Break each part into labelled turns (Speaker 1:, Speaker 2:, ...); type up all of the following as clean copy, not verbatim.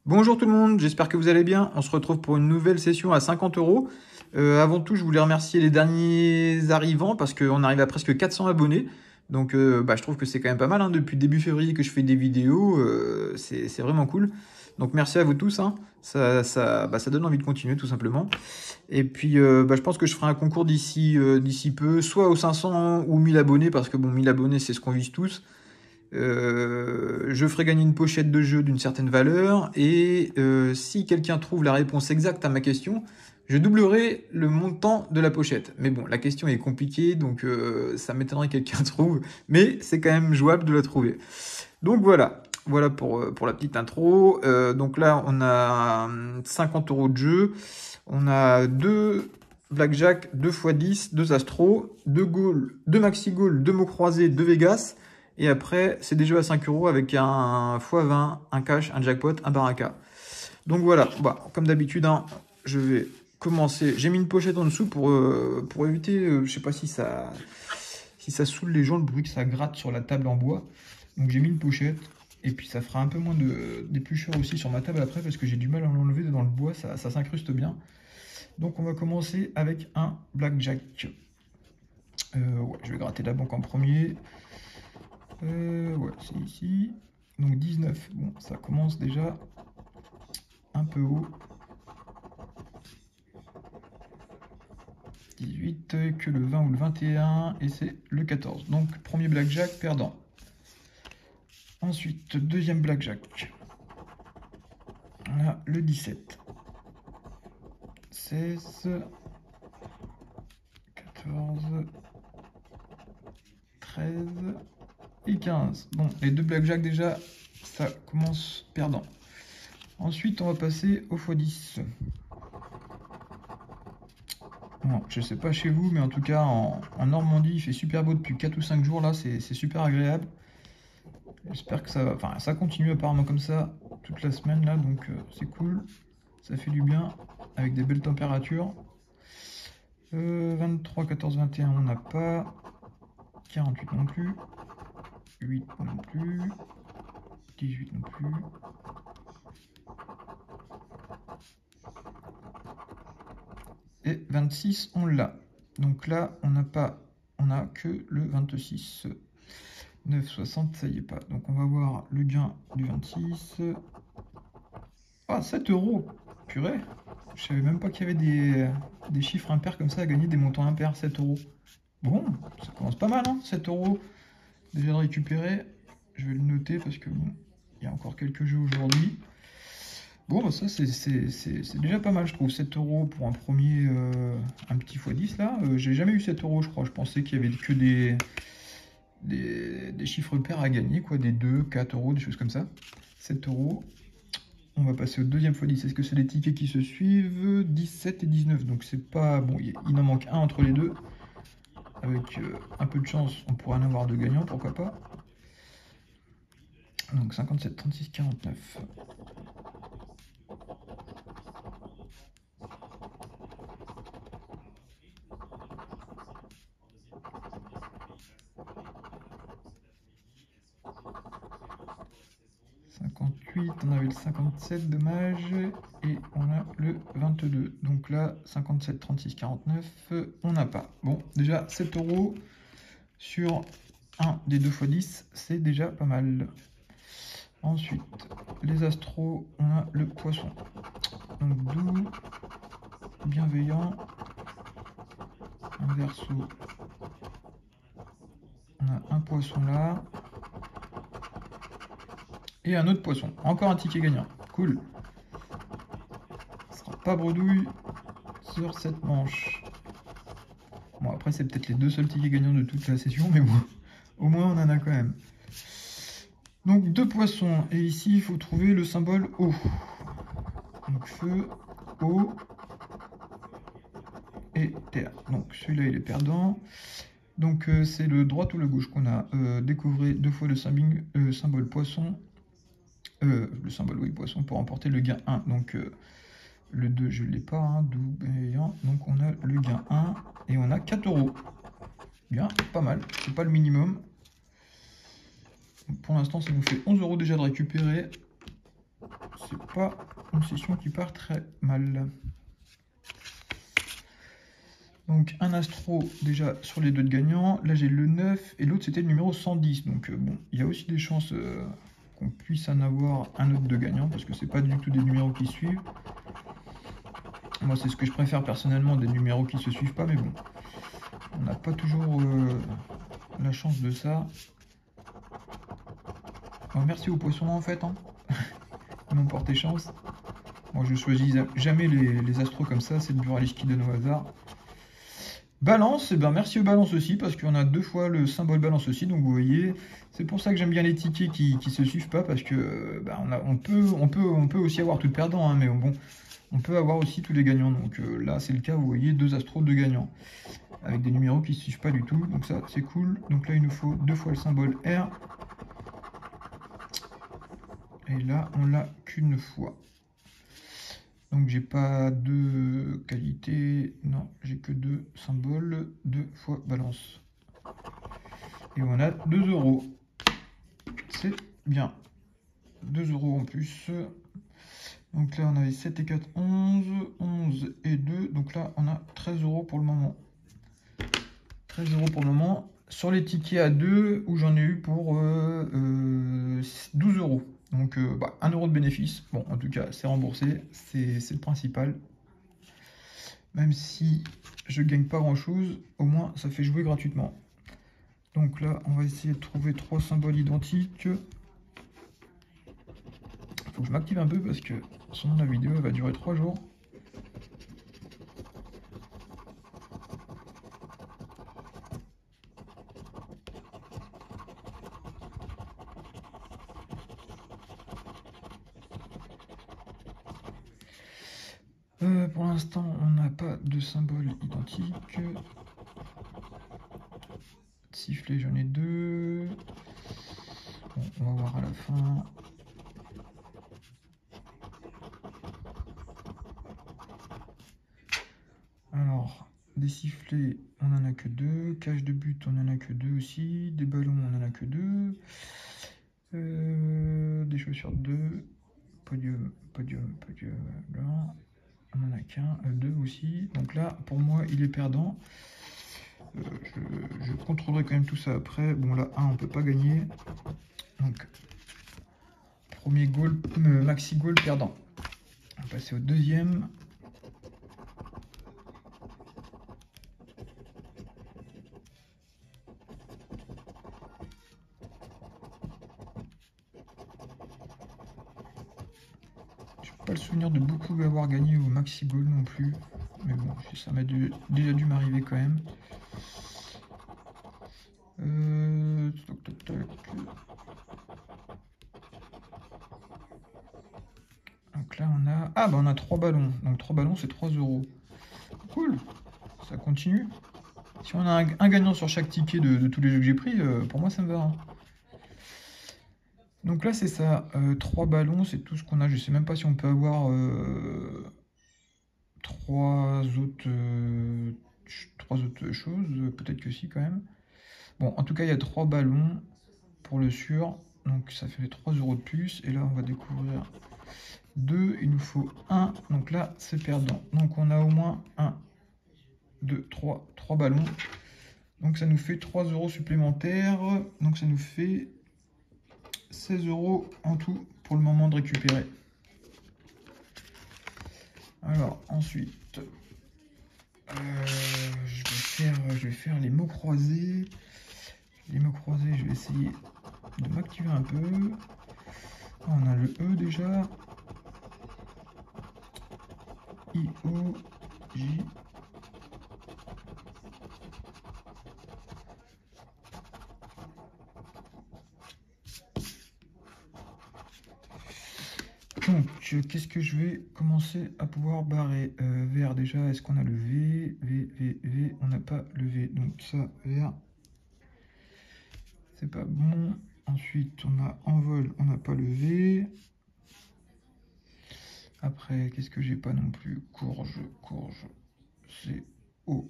Speaker 1: Bonjour tout le monde, j'espère que vous allez bien. On se retrouve pour une nouvelle session à 50 euros. Avant tout, je voulais remercier les derniers arrivants parce qu'on arrive à presque 400 abonnés. Donc je trouve que c'est quand même pas mal, hein. Depuis début février que je fais des vidéos, c'est vraiment cool. Donc merci à vous tous, hein. Ça donne envie de continuer tout simplement. Et puis je pense que je ferai un concours d'ici peu, soit aux 500 ou 1000 abonnés, parce que bon, 1000 abonnés c'est ce qu'on vise tous. Je ferai gagner une pochette de jeu d'une certaine valeur, et si quelqu'un trouve la réponse exacte à ma question, je doublerai le montant de la pochette. Mais bon, la question est compliquée, donc ça m'étonnerait que quelqu'un trouve, mais c'est quand même jouable de la trouver. Donc voilà pour la petite intro. Donc là, on a 50 euros de jeu, on a 2 blackjack, 2 x 10, 2 astro, 2 goal, 2 maxi goal, 2 mots croisés, 2 Vegas. Et après, c'est des jeux à 5 euros avec un x20, un cash, un jackpot, un baraka. Donc voilà, comme d'habitude, hein, je vais commencer. J'ai mis une pochette en dessous pour éviter, je sais pas si ça saoule les gens, le bruit que ça gratte sur la table en bois. Donc j'ai mis une pochette, et puis ça fera un peu moins d'épluchures aussi sur ma table après, parce que j'ai du mal à l'enlever dans le bois, ça s'incruste bien. Donc on va commencer avec un blackjack. Ouais, je vais gratter la banque en premier. Ouais, c'est ici. Donc 19, bon, ça commence déjà un peu haut. 18, que le 20 ou le 21, et c'est le 14. Donc premier blackjack perdant. Ensuite, deuxième blackjack. On a le 17. 16. 14. 13. Et 15. Bon, les deux blackjack déjà, ça commence perdant. Ensuite, on va passer au x10. Bon, je sais pas chez vous, mais en tout cas, en Normandie, il fait super beau depuis 4 ou 5 jours, là, c'est super agréable. J'espère que ça va... Enfin, ça continue apparemment comme ça toute la semaine, là, donc c'est cool. Ça fait du bien, avec des belles températures. 23, 14, 21, on n'a pas. 48 non plus. 8 non plus. 18 non plus. Et 26, on l'a. Donc là, on n'a pas, on a que le 26. 9, 60, ça y est pas. Donc on va voir le gain du 26. Ah, 7 euros. Purée. Je savais même pas qu'il y avait des chiffres impairs comme ça à gagner, des montants impairs, 7 euros. Bon, ça commence pas mal, hein, 7 euros déjà de récupérer. Je vais le noter parce que bon, il y a encore quelques jeux aujourd'hui. Bon, ça c'est déjà pas mal, je trouve. 7 euros pour un premier, un petit x10 là. J'ai jamais eu 7 euros, je crois. Je pensais qu'il y avait que des chiffres pairs à gagner, quoi. Des 2, 4 euros, des choses comme ça. 7 euros. On va passer au deuxième x10. Est-ce que c'est les tickets qui se suivent? 17 et 19. Donc c'est pas... Bon, il en manque un entre les deux. Avec un peu de chance, on pourrait en avoir deux gagnants, pourquoi pas. Donc 57, 36, 49. 58, on avait le 57, dommage, et on a le 22. Donc là, 57, 36, 49, on n'a pas. Bon, déjà 7 euros sur un des 2 x 10, c'est déjà pas mal. Ensuite, les astros, on a le poisson. Donc doux, bienveillant, un verso. On a un poisson là. Et un autre poisson. Encore un ticket gagnant. Cool. Ça sera pas bredouille sur cette manche. Bon, après, c'est peut-être les deux seuls tickets gagnants de toute la session, mais bon, au moins, on en a quand même. Donc, deux poissons. Et ici, il faut trouver le symbole eau. Donc, feu, eau et terre. Donc, celui-là, il est perdant. Donc, c'est le droit ou le gauche qu'on a. Découvrez deux fois le symbole poisson. Le symbole, oui, poisson, pour remporter le gain 1. Donc, le 2, je ne l'ai pas, hein, doux, bienveillant. Donc, on a le gain 1 et on a 4 euros. Bien, pas mal. C'est pas le minimum. Donc, pour l'instant, ça nous fait 11 euros déjà de récupérer. c'est pas une session qui part très mal. Donc un astro déjà sur les deux de gagnants. Là j'ai le 9 et l'autre c'était le numéro 110. Donc bon, il y a aussi des chances qu'on puisse en avoir un autre de gagnant parce que c'est pas du tout des numéros qui suivent. Moi c'est ce que je préfère personnellement, des numéros qui se suivent pas, mais bon. On n'a pas toujours la chance de ça. Bon, merci aux poissons en fait, hein. Ils m'ont porté chance. Moi je choisis jamais les astros comme ça, c'est le Buralish qui donne au hasard. Balance, et ben merci aux balances aussi, parce qu'on a deux fois le symbole balance aussi, donc vous voyez, c'est pour ça que j'aime bien les tickets qui se suivent pas, parce que on peut aussi avoir tout perdant, hein, mais bon, on peut avoir aussi tous les gagnants, donc là c'est le cas, vous voyez, deux astros, deux gagnants, avec des numéros qui se suivent pas du tout, donc ça c'est cool. Donc là il nous faut deux fois le symbole R, et là on l'a qu'une fois. Donc j'ai pas de qualité, non, j'ai que deux symboles, deux fois balance. Et on a 2 €. C'est bien. 2 € en plus. Donc là on avait 7 et 4, 11, 11 et 2. Donc là on a 13 € pour le moment. 13 € pour le moment. Sur les tickets à 2, où j'en ai eu pour 12 €. Donc 1 € de bénéfice. Bon, en tout cas, c'est remboursé. C'est le principal. Même si je gagne pas grand chose, au moins ça fait jouer gratuitement. Donc là, on va essayer de trouver 3 symboles identiques. Faut que je m'active un peu parce que sinon la vidéo elle va durer 3 jours. Pour l'instant, on n'a pas de symbole identique. Sifflet, j'en ai 2. Bon, on va voir à la fin. Alors, des sifflets, on n'en a que 2. Cage de but, on n'en a que 2 aussi. Des ballons, on n'en a que 2. Des chaussures 2. Podium, là. On n'en a qu'un, 2 aussi. Donc là, pour moi, il est perdant. Je contrôlerai quand même tout ça après. Bon, là, 1, on peut pas gagner. Donc, premier goal, maxi goal perdant. On va passer au deuxième. Pas le souvenir de beaucoup avoir gagné au maxi goal non plus, mais bon, ça m'a déjà dû m'arriver quand même. Donc là on a... Ah bah on a 3 ballons, donc 3 ballons c'est 3 €. Cool, ça continue. Si on a un gagnant sur chaque ticket de tous les jeux que j'ai pris, pour moi ça me va. Hein. Donc là c'est ça, 3 ballons, c'est tout ce qu'on a. Je sais même pas si on peut avoir 3 autres choses, peut-être que si quand même. Bon, en tout cas il y a 3 ballons pour le sûr, donc ça fait 3 € de plus, et là on va découvrir 2, il nous faut 1, donc là c'est perdant. Donc on a au moins 1, 2, 3 ballons, donc ça nous fait 3 € supplémentaires, donc ça nous fait 16 € en tout pour le moment de récupérer. Alors ensuite, je vais faire les mots croisés. Les mots croisés, je vais essayer de m'activer un peu. On a le E déjà. I, O, J. Donc, qu'est-ce que je vais commencer à pouvoir barrer? Vert déjà, est-ce qu'on a le V? V, on n'a pas le V. Donc ça, vert, c'est pas bon. Ensuite, on a envol, on n'a pas le V. Après, qu'est-ce que j'ai pas non plus? Courge, c'est O,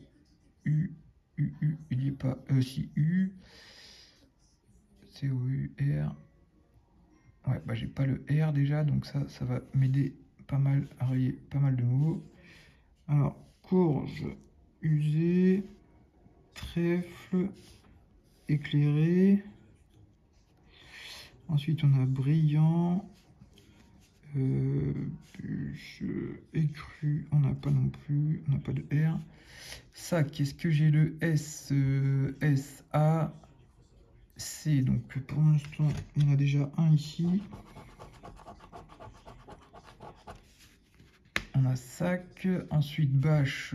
Speaker 1: U, il n'y est pas. Si, U. C, O, U, R. Ouais, bah j'ai pas le R déjà, donc ça va m'aider pas mal à rayer pas mal de mots. Alors, courge, usée, trèfle, éclairé. Ensuite, on a brillant, bûche, écru, on n'a pas non plus, on n'a pas de R. Ça, qu'est-ce que j'ai le S, S, A, C. Donc pour l'instant, il y en a déjà un ici. On a sac. Ensuite, bâche,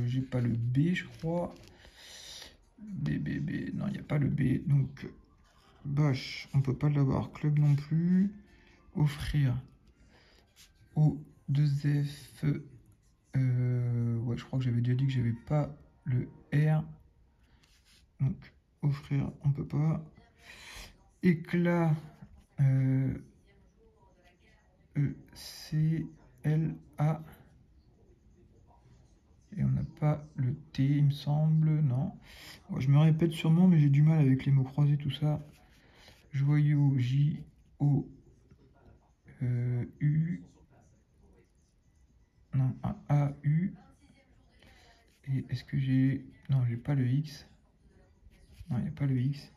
Speaker 1: j'ai pas le B, je crois. B, B, B. Non, il n'y a pas le B. Donc, bâche, on peut pas l'avoir. Club non plus. Offrir. O, 2F. Ouais, je crois que j'avais déjà dit que j'avais pas le R. Donc, offrir, on peut pas. Éclat. E, C, L, A. Et on n'a pas le T, il me semble, non. Bon, je me répète sûrement, mais j'ai du mal avec les mots croisés, tout ça. Joyau, J, O, U. Non, un A, U. Et est-ce que j'ai... Non, j'ai pas le X. Non, il n'y a pas le X.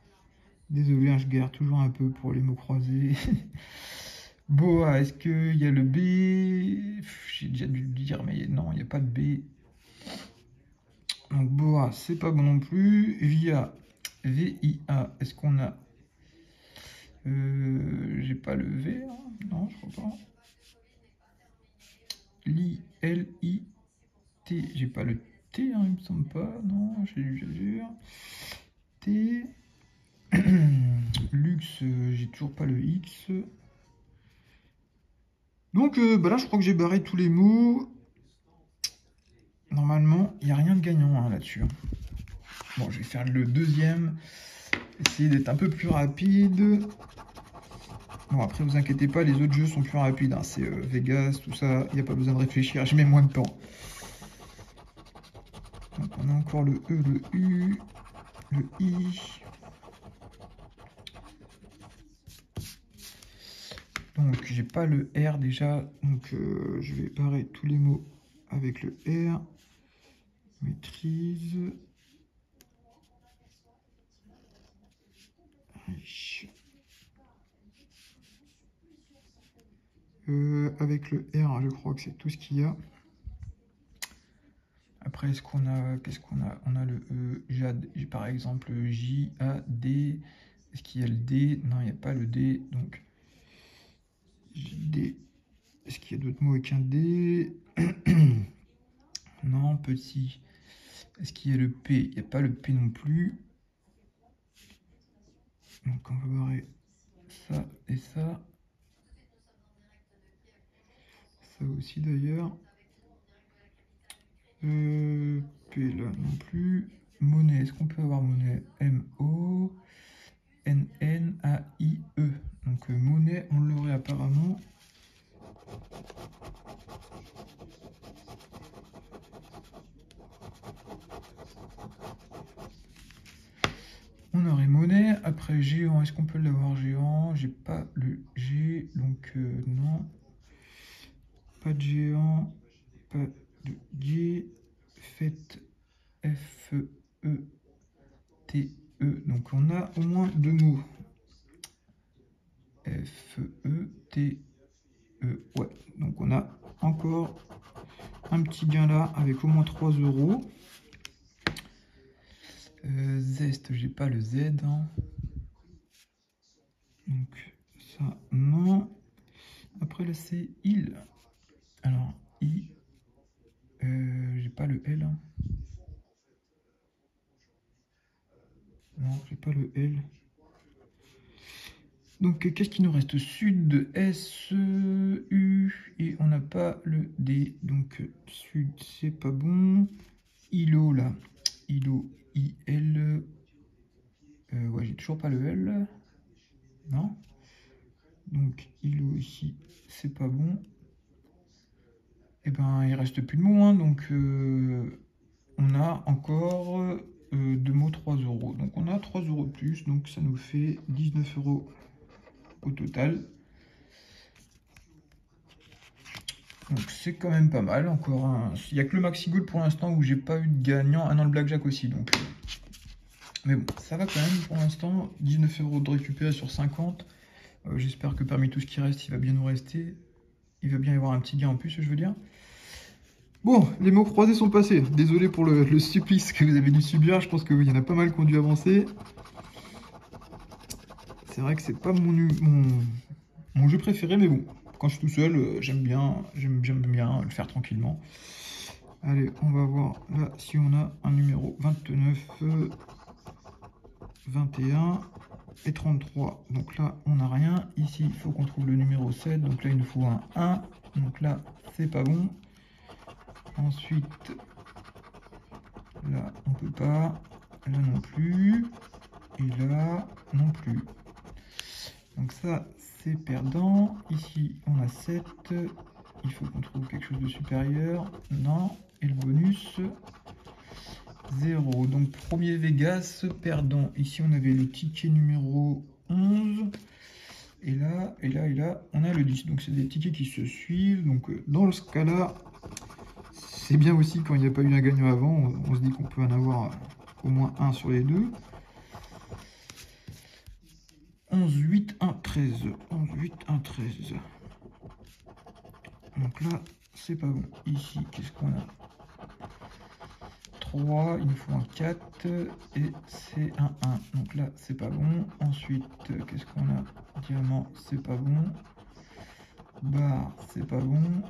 Speaker 1: Désolé, hein, je galère toujours un peu pour les mots croisés. Boa, est-ce qu'il y a le B? J'ai déjà dû le dire, mais non, il n'y a pas de B. Donc Boa, c'est pas bon non plus. Via, V-I-A, est-ce qu'on a... j'ai pas le V, hein. Non, je crois pas. Li, L-I-T, j'ai pas le T, hein, il me semble pas. Non, j'ai lu, j'allure. T. Luxe, j'ai toujours pas le X. Donc bah là, je crois que j'ai barré tous les mots. Normalement, il n'y a rien de gagnant hein, là-dessus. Bon, je vais faire le deuxième. Essayer d'être un peu plus rapide. Bon, après, vous inquiétez pas, les autres jeux sont plus rapides. Hein. C'est Vegas, tout ça. Il n'y a pas besoin de réfléchir. Je mets moins de temps. Donc, on a encore le E, le U, le I. Donc, j'ai pas le R déjà. Donc, je vais barrer tous les mots avec le R. Maîtrise. Avec le R, je crois que c'est tout ce qu'il y a. Après, est-ce qu'on a... Qu'est-ce qu'on a? On a le E, JAD, par exemple, J-A-D. Est-ce qu'il y a le D? Non, il n'y a pas le D. Donc, JD. Est-ce qu'il y a d'autres mots avec un D? Non, petit. Est-ce qu'il y a le P? Il n'y a pas le P non plus. Donc, on va barrer ça et ça. Ça aussi, d'ailleurs. P là non plus. Monnaie, est-ce qu'on peut avoir monnaie? M-O-N-N-A-I-E. Donc monnaie, on l'aurait apparemment. On aurait monnaie. Après géant, est-ce qu'on peut l'avoir géant? J'ai pas le G, donc non. Pas de géant, pas de G. Faites F-E-T-E. Donc on a au moins deux mots. F-E-T-E. Ouais, donc on a encore un petit gain là avec au moins 3 €. Zest, j'ai pas le Z. Hein. Donc ça, non. Après là c'est il. Alors, I. J'ai pas le L. Hein. Non, j'ai pas le L. Donc, qu'est-ce qui nous reste? Sud, S, U, et on n'a pas le D. Donc, sud, c'est pas bon. Ilo, là. Ilo, I-L. Ouais, j'ai toujours pas le L. Non. Donc, Ilo ici, c'est pas bon. Et ben, il reste plus de mots. Hein, donc, on a encore deux mots 3 €. Donc, on a 3 € de plus. Donc, ça nous fait 19 €. au total. Donc c'est quand même pas mal. Encore un... Il n'y a que le Maxi Gold pour l'instant où j'ai pas eu de gagnant. Ah non, le Blackjack aussi. Donc... Mais bon, ça va quand même pour l'instant. 19 € de récupérer sur 50. J'espère que parmi tout ce qui reste, il va bien nous rester. Il va bien y avoir un petit gain en plus, je veux dire. Bon, les mots croisés sont passés. Désolé pour le supplice que vous avez dû subir. Je pense qu'il y en a pas mal qui ont dû avancer. C'est vrai que c'est pas mon jeu préféré, mais bon. Quand je suis tout seul, j'aime bien le faire tranquillement. Allez, on va voir là si on a un numéro 29, 21 et 33. Donc là, on n'a rien. Ici, il faut qu'on trouve le numéro 7. Donc là, il nous faut un 1. Donc là, c'est pas bon. Ensuite, là, on peut pas. Là non plus. Et là, non plus. Donc ça, c'est perdant. Ici, on a 7. Il faut qu'on trouve quelque chose de supérieur. Non. Et le bonus, 0. Donc, premier Vegas, perdant. Ici, on avait le ticket numéro 11. Et là, on a le 10. Donc, c'est des tickets qui se suivent. Donc, dans ce cas-là, c'est bien aussi quand il n'y a pas eu un gagnant avant. On se dit qu'on peut en avoir au moins un sur les deux. 11, 8, 1, 13. 11, 8, 1, 13. Donc là, c'est pas bon. Ici, qu'est-ce qu'on a? 3, il nous faut un 4 et c'est un 1. Donc là, c'est pas bon. Ensuite, qu'est-ce qu'on a? Diamant, c'est pas bon. Barre, c'est pas bon.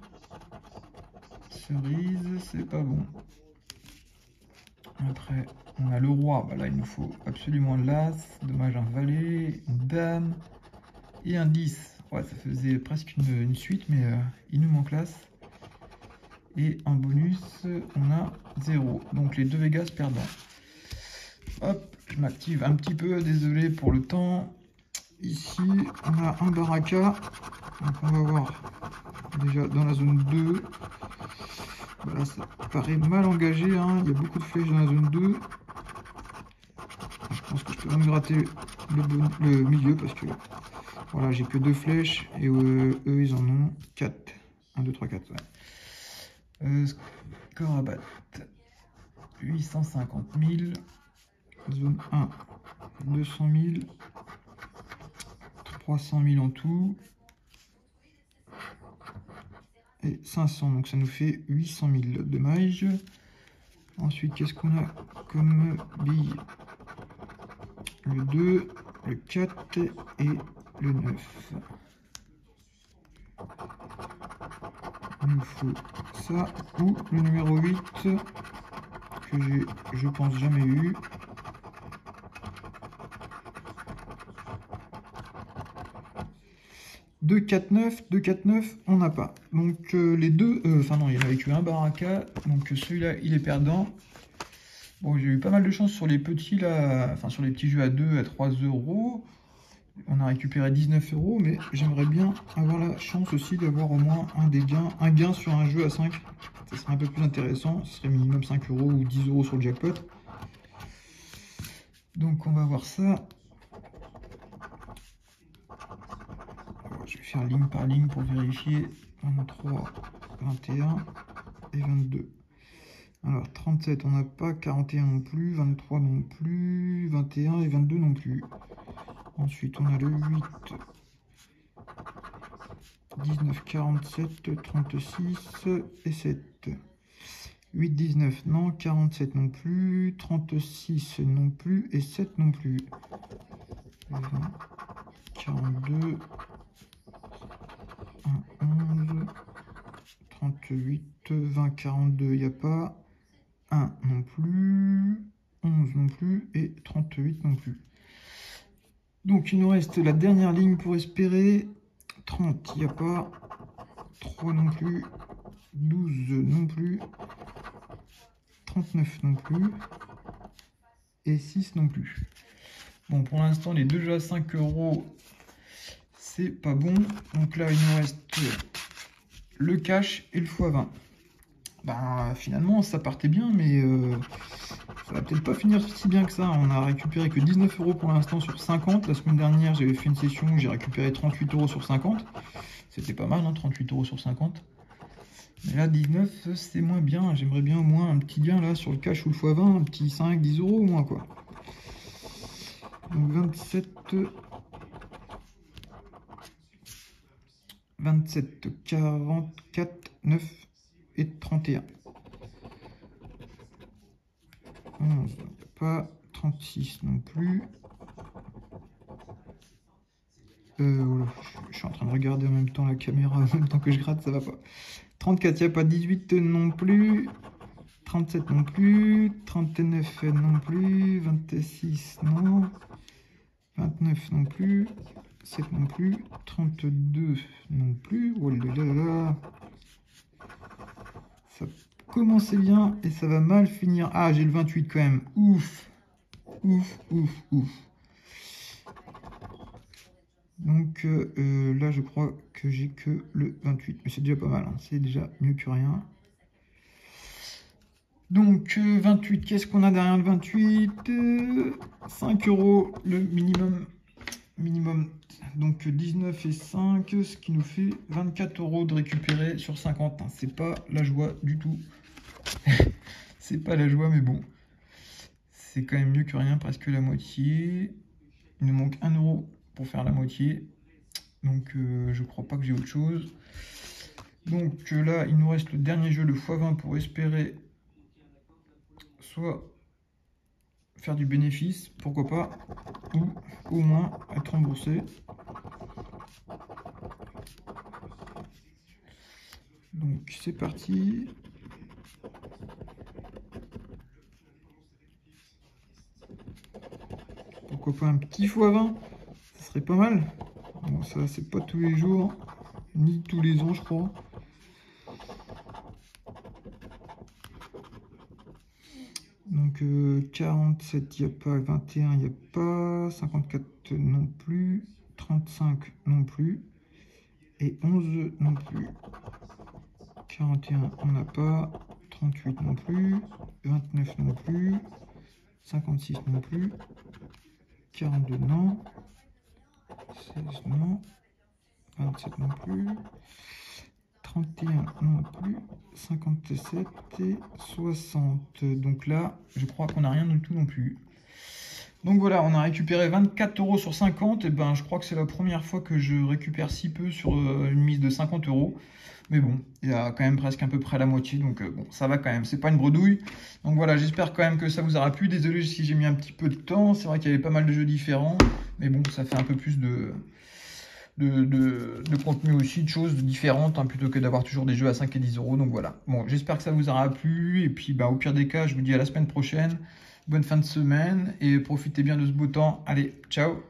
Speaker 1: Cerise, c'est pas bon. Après, on a le roi. Bah là, il nous faut absolument l'as. Dommage, un valet, une dame et un 10. Ouais, ça faisait presque une suite, mais il nous manque l'as. Et en bonus, on a 0. Donc les deux Vegas perdants. Hop, je m'active un petit peu, désolé pour le temps. Ici, on a un baraka. Donc on va voir déjà dans la zone 2. Voilà, ça paraît mal engagé, hein. Il y a beaucoup de flèches dans la zone 2. Je pense que je peux même gratter le milieu parce que voilà, j'ai que 2 flèches et eux, ils en ont 4. 1, 2, 3, 4. Ouais. Score à battre 850 000. Zone 1, 200 000. 300 000 en tout. Et 500, donc ça nous fait 800 000. Dommage. Ensuite, qu'est-ce qu'on a comme bille? Le 2, le 4 et le 9. Il nous faut ça ou le numéro 8 que j'ai, je pense, jamais eu. Deux 4-9, on n'a pas. Donc les deux, enfin non, il n'y en avait qu'un baraka, donc celui-là, il est perdant. Bon, j'ai eu pas mal de chance sur les petits, là, enfin sur les petits jeux à 2, à 3 euros. On a récupéré 19 €, mais j'aimerais bien avoir la chance aussi d'avoir au moins un gain sur un jeu à 5. Ça serait un peu plus intéressant, ce serait minimum 5 € ou 10 € sur le jackpot. Donc on va voir ça. Je vais faire ligne par ligne pour vérifier. 23, 21 et 22. Alors 37 on n'a pas, 41 non plus, 23 non plus, 21 et 22 non plus. Ensuite on a le 8, 19, 47, 36 et 7. 8, 19 non, 47 non plus, 36 non plus et 7 non plus. 20, 42, 1, 11, 38, 20, 42, il n'y a pas. 1 non plus, 11 non plus et 38 non plus. Donc il nous reste la dernière ligne pour espérer. 30, il n'y a pas. 3 non plus, 12 non plus, 39 non plus et 6 non plus. Bon, pour l'instant, les deux jeux à 5 €, c'est pas bon. Donc là, il nous reste le cash et le x20. Ben, finalement, ça partait bien, mais Ça va peut-être pas finir si bien que ça. On a récupéré que 19 € pour l'instant sur 50. La semaine dernière, j'avais fait une session où j'ai récupéré 38 € sur 50. C'était pas mal, hein, 38 € sur 50. Mais là, 19, c'est moins bien. J'aimerais bien au moins un petit gain là sur le cash ou le x20, un petit 5, 10 € au moins, quoi. Donc 27, 44, 9 et 31. 11, pas 36 non plus. Voilà, je suis en train de regarder en même temps la caméra, en même temps que je gratte, ça va pas. 34, il n'y a pas 18 non plus. 37 non plus. 39 non plus. 26 non. 29 non plus. 7 non plus. 32 non plus. Oh là là là. Ça commençait bien et ça va mal finir. Ah, j'ai le 28 quand même. Ouf. Ouf, ouf, ouf. Donc là, je crois que j'ai que le 28. Mais c'est déjà pas mal, hein. C'est déjà mieux que rien. Donc 28, qu'est-ce qu'on a derrière le 28? 5 € le minimum. Donc 19 et 5, ce qui nous fait 24 € de récupérer sur 50. Hein. C'est pas la joie du tout. C'est pas la joie, mais bon. C'est quand même mieux que rien, presque la moitié. Il nous manque 1 € pour faire la moitié. Donc je crois pas que j'ai autre chose. Donc là, il nous reste le dernier jeu, le x20, pour espérer soit faire du bénéfice, pourquoi pas, ou au moins être remboursé. Donc c'est parti. Pourquoi pas un petit x20, ça serait pas mal. Bon, ça c'est pas tous les jours, ni tous les ans je crois. Donc 47, il n'y a pas, 21, il n'y a pas, 54 non plus, 35 non plus, et 11 non plus. 41, on n'a pas, 38 non plus, 29 non plus, 56 non plus, 42 non, 16 non, 27 non plus, 31 non plus, 57 et 60. Donc là, je crois qu'on n'a rien du tout non plus. Donc voilà, on a récupéré 24 € sur 50. Et ben, je crois que c'est la première fois que je récupère si peu sur une mise de 50 €. Mais bon, il y a quand même presque à peu près la moitié. Donc bon, ça va quand même. C'est pas une bredouille. Donc voilà, j'espère quand même que ça vous aura plu. Désolé si j'ai mis un petit peu de temps. C'est vrai qu'il y avait pas mal de jeux différents. Mais bon, ça fait un peu plus de contenu aussi, de choses différentes, hein, plutôt que d'avoir toujours des jeux à 5 et 10 €. Donc voilà. Bon, j'espère que ça vous aura plu. Et puis, bah, au pire des cas, je vous dis à la semaine prochaine. Bonne fin de semaine et profitez bien de ce beau temps. Allez, ciao!